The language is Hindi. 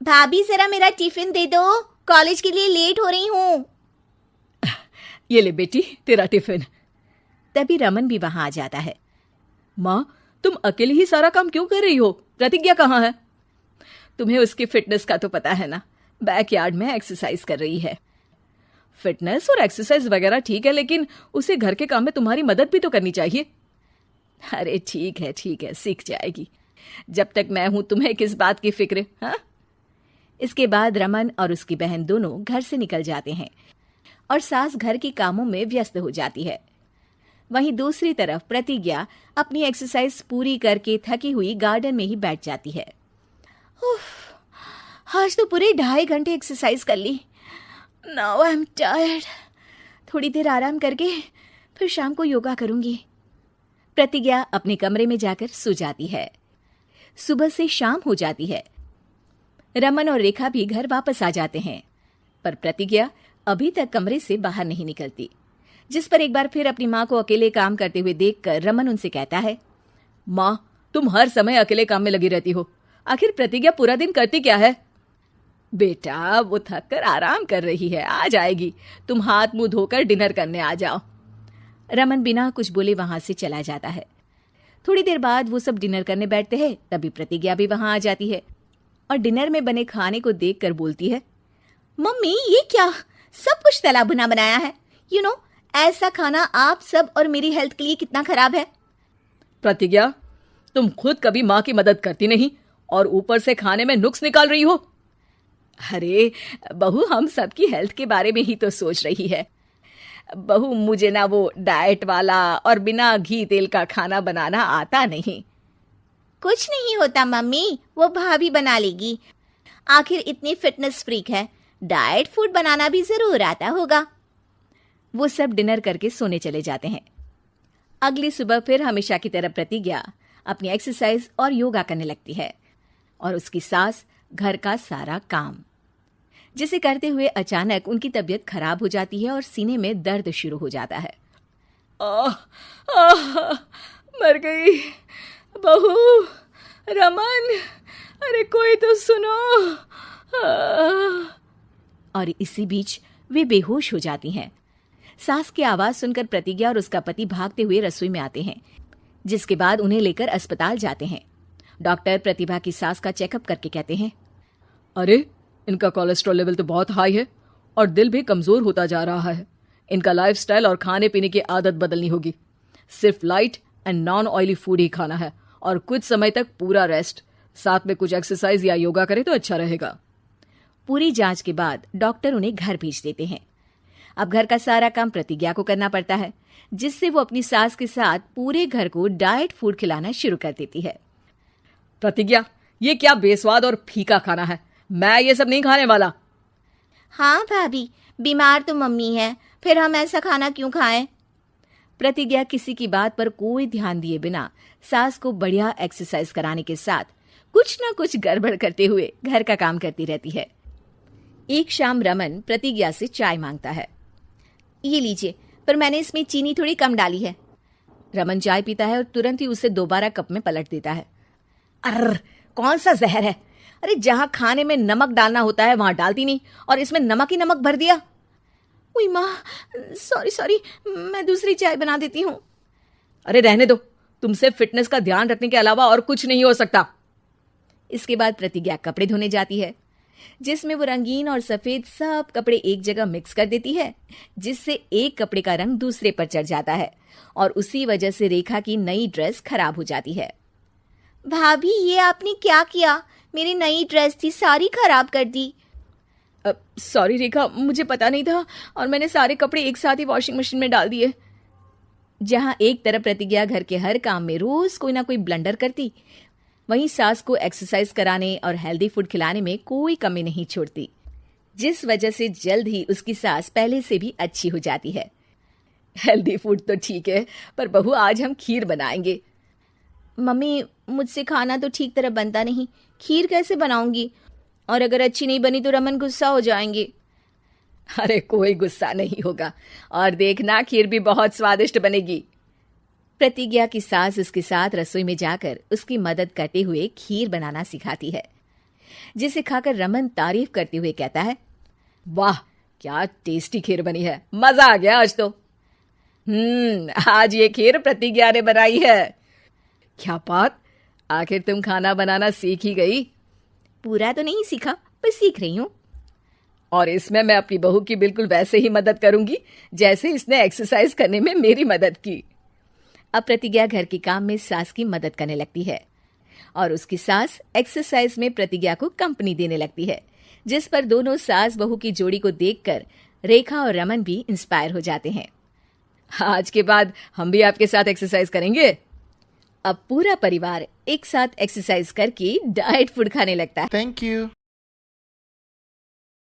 भाभी जरा मेरा टिफिन दे दो, कॉलेज के लिए लेट हो रही हूँ। ये ले बेटी तेरा टिफिन। तभी रमन भी वहां आ जाता है। माँ, तुम अकेले ही सारा काम क्यों कर रही हो? प्रतिज्ञा कहाँ है? तुम्हें उसकी फिटनेस का तो पता है ना, बैकयार्ड में एक्सरसाइज कर रही है। फिटनेस और एक्सरसाइज वगैरह ठीक है, लेकिन उसे घर के काम में तुम्हारी मदद भी तो करनी चाहिए। अरे ठीक है, सीख जाएगी। जब तक मैं हूं तुम्हें किस बात की फिक्र? हाँ। इसके बाद रमन और उसकी बहन दोनों घर से निकल जाते हैं और सास घर के कामों में व्यस्त हो जाती है। वहीं दूसरी तरफ प्रतिज्ञा अपनी एक्सरसाइज पूरी करके थकी हुई गार्डन में ही बैठ जाती है। आज तो पूरे 2.5 घंटे एक्सरसाइज कर ली। Now I am tired. थोड़ी देर आराम करके फिर शाम को योगा करूंगी। प्रतिज्ञा अपने कमरे में जाकर सो जाती है। सुबह से शाम हो जाती है। रमन और रेखा भी घर वापस आ जाते हैं, पर प्रतिज्ञा अभी तक कमरे से बाहर नहीं निकलती, जिस पर एक बार फिर अपनी माँ को अकेले काम करते हुए देखकर रमन उनसे कहता है, माँ, तुम हर समय अकेले काम में लगी रहती हो। आखिर प्रतिज्ञा पूरा दिन करती क्या है? बेटा, वो थक कर आराम कर रही है, आ जाएगी। तुम हाथ मुंह धोकर डिनर करने आ जाओ। रमन बिना कुछ बोले वहां से चला जाता है। थोड़ी देर बाद वो सब डिनर करने बैठते हैं। तभी प्रतिज्ञा भी वहां आ जाती है और डिनर में बने खाने को देखकर बोलती है, मम्मी ये क्या, सब कुछ तला भुना बनाया है। ऐसा खाना आप सब और मेरी हेल्थ के लिए कितना खराब है। प्रतिज्ञा, तुम खुद कभी माँ की मदद करती नहीं और ऊपर से खाने में नुक्स निकाल रही हो। अरे बहू, हम सबकी हेल्थ के बारे में ही तो सोच रही है। बहू, मुझे ना वो डाइट वाला और बिना घी तेल का खाना बनाना आता नहीं। कुछ नहीं होता मम्मी, वो भाभी बना लेगी। आखिर इतनी फिटनेस फ्रीक है, डाइट फूड बनाना भी जरूर आता होगा। वो सब डिनर करके सोने चले जाते हैं। अगली सुबह फिर हमेशा की तरह प्रतिज्ञा अपनी एक्सरसाइज और योगा करने लगती है और उसकी सास घर का सारा काम, जिसे करते हुए अचानक उनकी तबीयत खराब हो जाती है और सीने में दर्द शुरू हो जाता है। मर गई बहू। रमन, अरे कोई तो सुनो। और इसी बीच वे बेहोश हो जाती हैं। सास की आवाज सुनकर प्रतिज्ञा और उसका पति भागते हुए रसोई में आते हैं, जिसके बाद उन्हें लेकर अस्पताल जाते हैं। डॉक्टर प्रतिभा की सास का चेकअप करके कहते हैं, अरे इनका कोलेस्ट्रॉल लेवल तो बहुत हाई है और दिल भी कमजोर होता जा रहा है। इनका लाइफस्टाइल और खाने पीने की आदत बदलनी होगी। सिर्फ light and non oily food ही खाना है और कुछ समय तक पूरा रेस्ट, साथ में कुछ एक्सरसाइज या योगा करे तो अच्छा रहेगा। पूरी जांच के बाद डॉक्टर उन्हें घर भेज देते हैं। अब घर का सारा काम प्रतिज्ञा को करना पड़ता है, जिससे वो अपनी सास के साथ पूरे घर को डाइट फूड खिलाना शुरू कर देती है। प्रतिज्ञा, ये क्या बेस्वाद और फीका खाना है, मैं ये सब नहीं खाने वाला। हाँ भाभी, बीमार तो मम्मी है, फिर हम ऐसा खाना क्यों खाएं? प्रतिज्ञा किसी की बात पर कोई ध्यान दिए बिना सास को बढ़िया एक्सरसाइज कराने के साथ कुछ न कुछ गड़बड़ करते हुए घर का काम करती रहती है। एक शाम रमन प्रतिज्ञा से चाय मांगता है। ये लीजिए, पर मैंने इसमें चीनी थोड़ी कम डाली है। रमन चाय पीता है और तुरंत ही उसे दोबारा कप में पलट देता है। अर्र, कौन सा जहर है? अरे जहां खाने में नमक डालना होता है वहां डालती नहीं और इसमें नमक ही नमक भर दिया। उई माँ, सॉरी, मैं दूसरी चाय बना देती हूँ। अरे रहने दो, तुमसे फिटनेस का ध्यान रखने के अलावा और कुछ नहीं हो सकता। इसके बाद प्रतिज्ञा कपड़े धोने जाती है, जिसमें वो रंगीन और सफेद सब कपड़े एक जगह मिक्स कर देती है, जिससे एक कपड़े का रंग दूसरे पर चढ़ जाता है और उसी वजह से रेखा की नई ड्रेस खराब हो जाती है। भाभी, ये आपने क्या किया? मेरी नई ड्रेस थी, सारी खराब कर दी। सॉरी रेखा, मुझे पता नहीं था और मैंने सारे कपड़े एक साथ ही वॉशिंग मशीन में डाल दिए। जहां एक तरफ प्रतिज्ञा घर के हर काम में रोज कोई ना कोई ब्लंडर करती, वहीं सास को एक्सरसाइज कराने और हेल्दी फूड खिलाने में कोई कमी नहीं छोड़ती, जिस वजह से जल्द ही उसकी सास पहले से भी अच्छी हो जाती है। हेल्दी फूड तो ठीक है, पर बहू आज हम खीर बनाएंगे। मम्मी, मुझसे खाना तो ठीक तरह बनता नहीं, खीर कैसे बनाऊंगी? और अगर अच्छी नहीं बनी तो रमन गुस्सा हो जाएंगे। अरे कोई गुस्सा नहीं होगा और देखना, खीर भी बहुत स्वादिष्ट बनेगी। प्रतिज्ञा की सास उसके साथ रसोई में जाकर उसकी मदद करते हुए खीर बनाना सिखाती है। जिसे खाकर रमन तारीफ करते हुए कहता है, वाह क्या टेस्टी खीर बनी है, मजा आ गया आज तो। आज ये खीर प्रतिज्ञा ने बनाई है। क्या बात, आखिर तुम खाना बनाना सीख ही गई। पूरा तो नहीं सीखा, पर सीख रही हूँ। और इसमें मैं अपनी बहू की बिल्कुल वैसे ही मदद करूंगी जैसे इसने एक्सरसाइज करने में मेरी मदद की। अब प्रतिज्ञा घर के काम में सास की मदद करने लगती है और उसकी सास एक्सरसाइज में प्रतिज्ञा को कंपनी देने लगती है, जिस पर दोनों सास बहू की जोड़ी को देखकर रेखा और रमन भी इंस्पायर हो जाते हैं। आज के बाद हम भी आपके साथ एक्सरसाइज करेंगे। अब पूरा परिवार एक साथ एक्सरसाइज करके डाइट फूड खाने लगता है। Thank you.